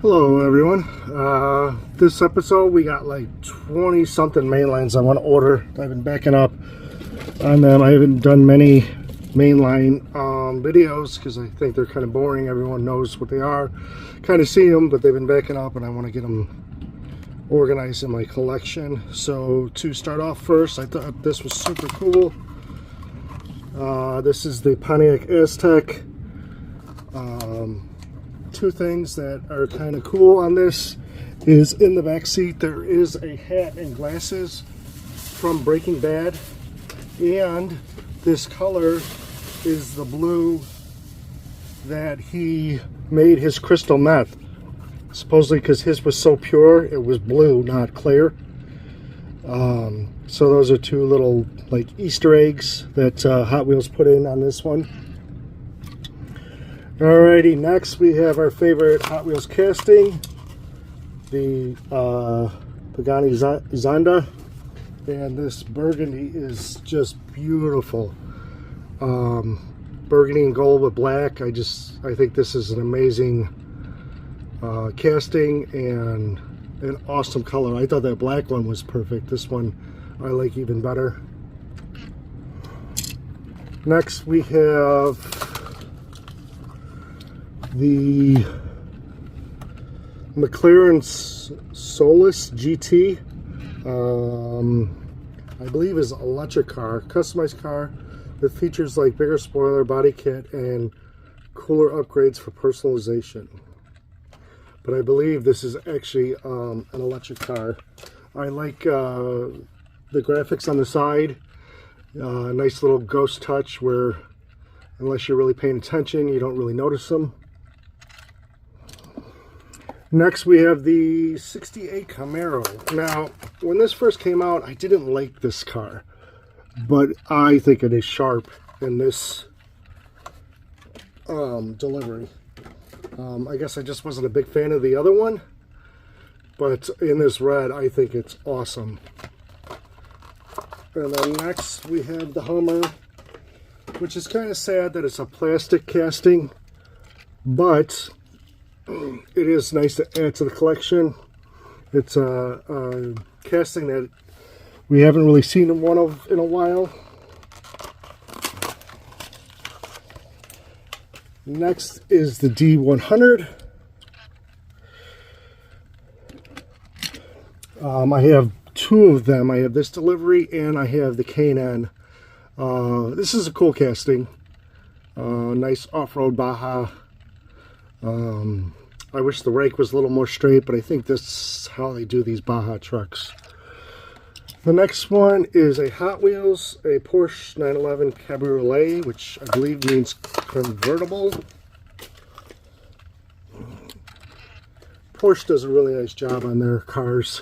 Hello everyone. This episode we got like 20 something mainlines I want to order. I've been backing up on them. I haven't done many mainline videos because I think they're kind of boring. Everyone knows what they are. Kind of see them, but they've been backing up and I want to get them organized in my collection. So to start off first, I thought this was super cool. This is the Pontiac Aztec. Two things that are kind of cool on this is in the back seat there is a hat and glasses from Breaking Bad, and this color is the blue that he made his crystal meth, supposedly because his was so pure it was blue, not clear. So those are two little like Easter eggs that Hot Wheels put in on this one. Alrighty, next we have our favorite Hot Wheels casting, the Pagani Zonda, and this burgundy is just beautiful. Burgundy and gold with black. I think this is an amazing casting and an awesome color. I thought that black one was perfect. This one I like even better. Next we have the McLaren Solus GT. I believe is an electric car, customized car with features like bigger spoiler, body kit, and cooler upgrades for personalization. But I believe this is actually an electric car. I like the graphics on the side. Nice little ghost touch where unless you're really paying attention, you don't really notice them. Next we have the 68 Camaro. Now, when this first came out, I didn't like this car, but I think it is sharp in this delivery. I guess I just wasn't a big fan of the other one, but in this red, I think it's awesome. And then next we have the Hummer, which is kind of sad that it's a plastic casting, but it is nice to add to the collection. It's a casting that we haven't really seen one of in a while. Next is the D100. I have two of them. I have this delivery and I have the K&N. This is a cool casting. Nice off-road Baja. I wish the rake was a little more straight, but I think this is how they do these Baja trucks. The next one is a Hot Wheels, a Porsche 911 Cabriolet, which I believe means convertible. Porsche does a really nice job on their cars.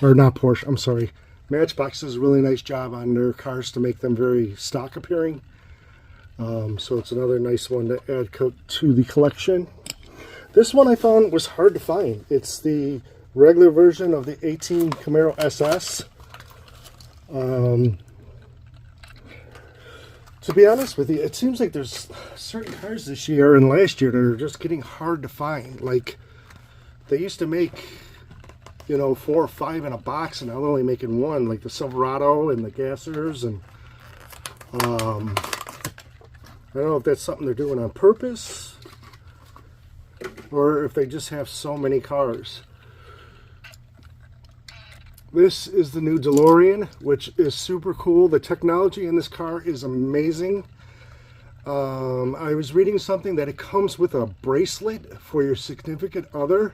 Or not Porsche, I'm sorry. Matchbox does a really nice job on their cars to make them very stock appearing. So it's another nice one to add to the collection. This one I found was hard to find. It's the regular version of the 18 Camaro SS. To be honest with you, it seems like there's certain cars this year and last year that are just getting hard to find. Like, they used to make, you know, 4 or 5 in a box, and now they're only making one, like the Silverado and the Gassers. And I don't know if that's something they're doing on purpose, or if they just have so many cars. This is the new DeLorean, which is super cool. The technology in this car is amazing. I was reading something that it comes with a bracelet for your significant other,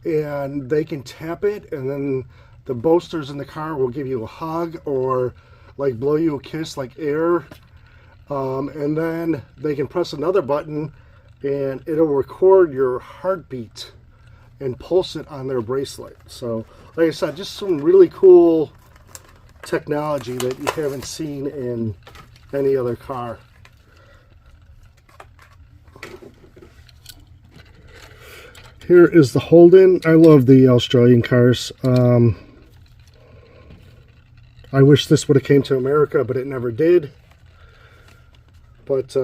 and they can tap it, and then the boasters in the car will give you a hug or like blow you a kiss like air. And then they can press another button and it'll record your heartbeat and pulse it on their bracelet. So, like I said, just some really cool technology that you haven't seen in any other car. Here is the Holden. I love the Australian cars. I wish this would have came to America, but it never did. But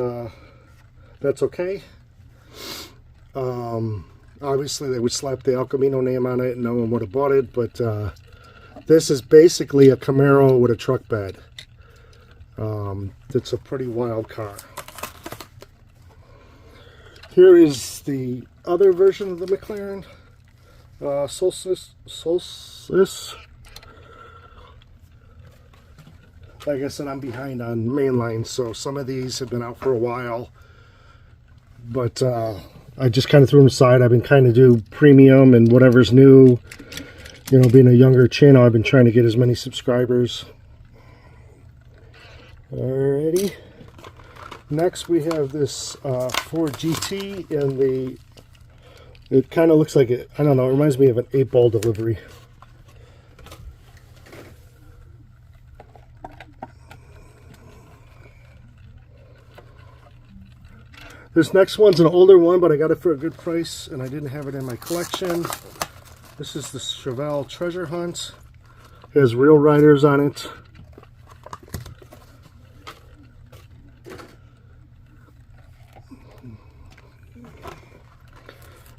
that's okay. Obviously, they would slap the El Camino name on it and no one would have bought it, but this is basically a Camaro with a truck bed. It's a pretty wild car. Here is the other version of the McLaren, Solstice. Like I said, I'm behind on Mainline, so some of these have been out for a while. But I just kind of threw them aside. I've been kind of do premium and whatever's new. You know, being a younger channel, I've been trying to get as many subscribers. Alrighty. Next we have this Ford GT in the, it kind of looks like it, I don't know, it reminds me of an 8-ball delivery. This next one's an older one, but I got it for a good price and I didn't have it in my collection. This is the Chevelle Treasure Hunt. It has real riders on it.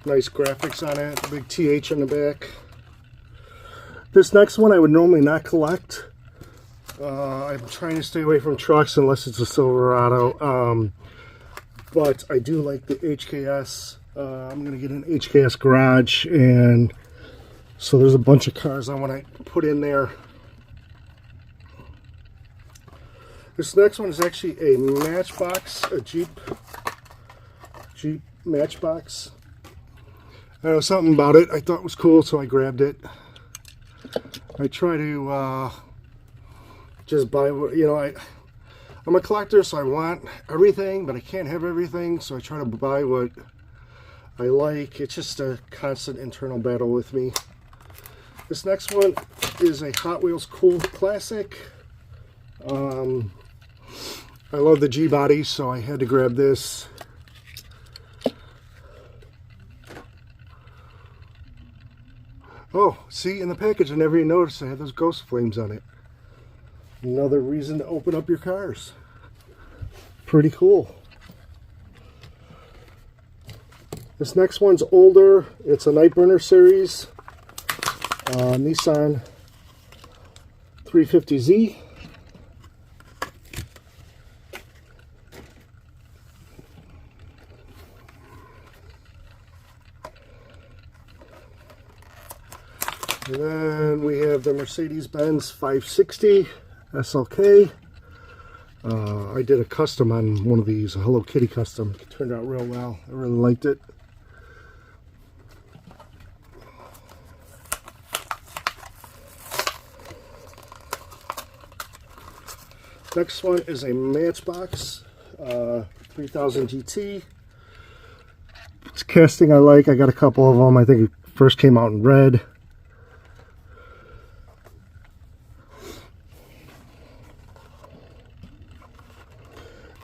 Nice graphics on it, big TH in the back. This next one I would normally not collect. I'm trying to stay away from trucks unless it's a Silverado. But I do like the HKS. I'm going to get an HKS garage, and so there's a bunch of cars I want to put in there. This next one is actually a Matchbox, a Jeep Matchbox. I know something about it I thought was cool, so I grabbed it. I try to just buy, you know, I'm a collector, so I want everything, but I can't have everything, so I try to buy what I like. It's just a constant internal battle with me. This next one is a Hot Wheels Cool Classic. I love the G-body, so I had to grab this. Oh, see, in the package, I never even noticed I had those ghost flames on it. Another reason to open up your cars. Pretty cool. This next one's older. It's a Nightburner series. Nissan 350Z. And then we have the Mercedes-Benz 560 SLK. I did a custom on one of these, a Hello Kitty custom. It turned out real well. I really liked it. Next one is a Matchbox 3000 GT. It's casting I like. I got a couple of them. I think it first came out in red.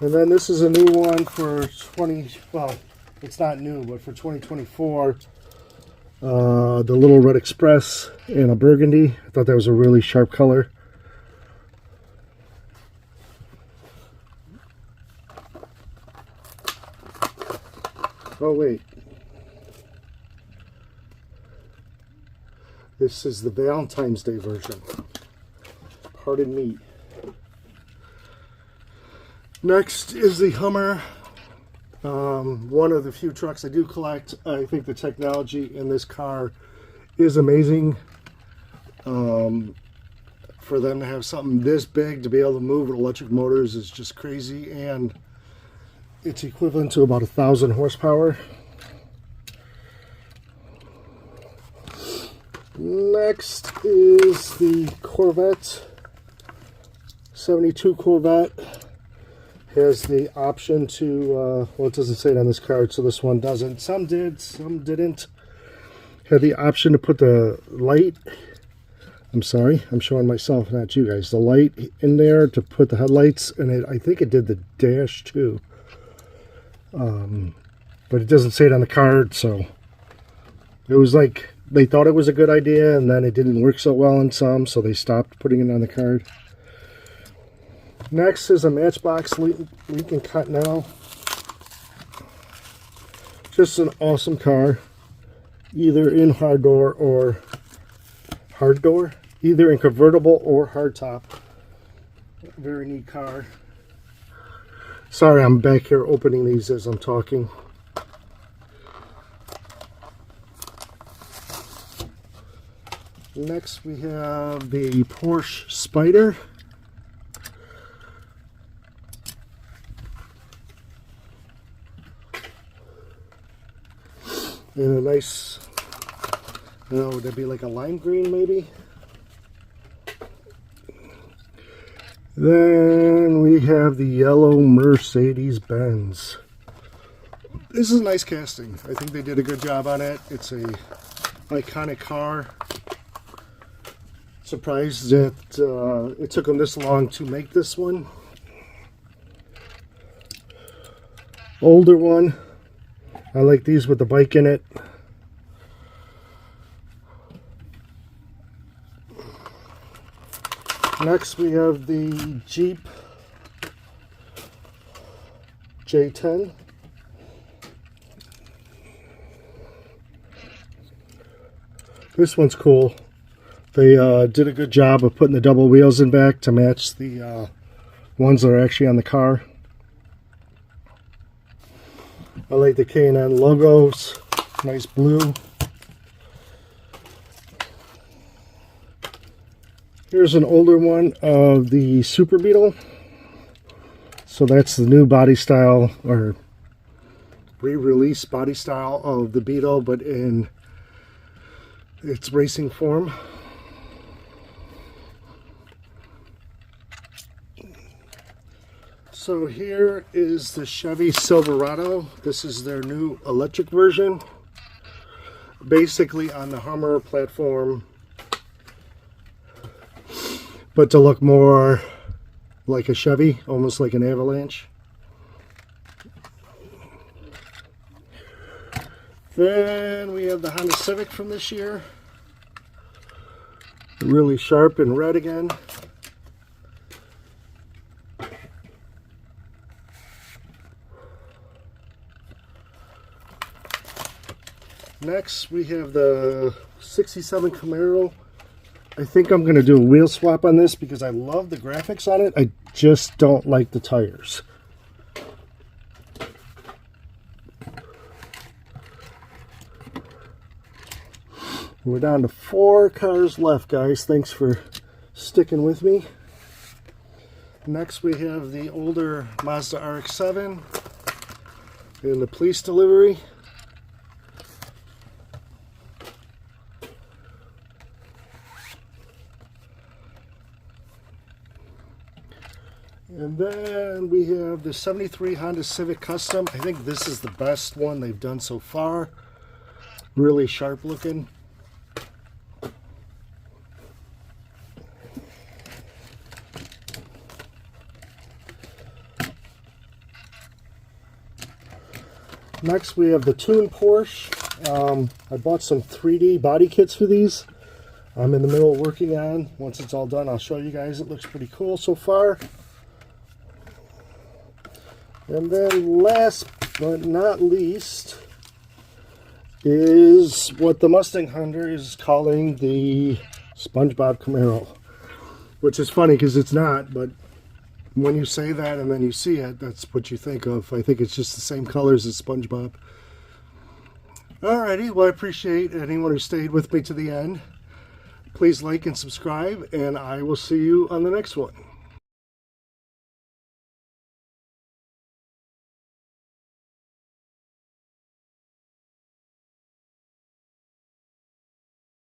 And then this is a new one for well, it's not new, but for 2024. The Little Red Express in a burgundy. I thought that was a really sharp color. Oh wait. This is the Valentine's Day version. Pardon me. Next is the Hummer. One of the few trucks I do collect. I think the technology in this car is amazing. For them to have something this big to be able to move with electric motors is just crazy, and it's equivalent to about 1,000 horsepower. Next is the Corvette, 72 Corvette. Has the option to, well, it doesn't say it on this card, so this one doesn't. Some did, some didn't. Had the option to put the light, I'm sorry, I'm showing myself, not you guys, the light in there to put the headlights, and I think it did the dash too. But it doesn't say it on the card, so it was like they thought it was a good idea, and then it didn't work so well in some, so they stopped putting it on the card. Next is a Matchbox Lincoln Continental. Just an awesome car. either in hard door or hard door, either in convertible or hardtop. Very neat car. Sorry, I'm back here opening these as I'm talking. Next we have the Porsche Spider. In a nice, would that be like a lime green maybe? Then we have the yellow Mercedes-Benz. This is a nice casting. I think they did a good job on it. It's a iconic car. Surprised that it took them this long to make this one. Older one. I like these with the bike in it. Next we have the Jeep J10. This one's cool. They did a good job of putting the double wheels in back to match the ones that are actually on the car. I like the K&N logos, nice blue. Here's an older one of the Super Beetle. So that's the new body style, or re-release body style of the Beetle, but in its racing form. So here is the Chevy Silverado. This is their new electric version. Basically on the Hummer platform, but to look more like a Chevy, almost like an Avalanche. Then we have the Honda Civic from this year. Really sharp and red again. Next, we have the 67 Camaro. I think I'm going to do a wheel swap on this because I love the graphics on it. I just don't like the tires. We're down to 4 cars left, guys. Thanks for sticking with me. Next, we have the older Mazda RX-7 in the police delivery. And then we have the 73 Honda Civic Custom. I think this is the best one they've done so far. Really sharp looking. Next we have the Tune Porsche. I bought some 3D body kits for these. I'm in the middle of working on. Once it's all done, I'll show you guys. It looks pretty cool so far. And then last but not least is what the Mustang Hunter is calling the SpongeBob Camaro. Which is funny because it's not, but when you say that and then you see it, that's what you think of. I think it's just the same colors as SpongeBob. Alrighty, well I appreciate anyone who stayed with me to the end. Please like and subscribe, and I will see you on the next one.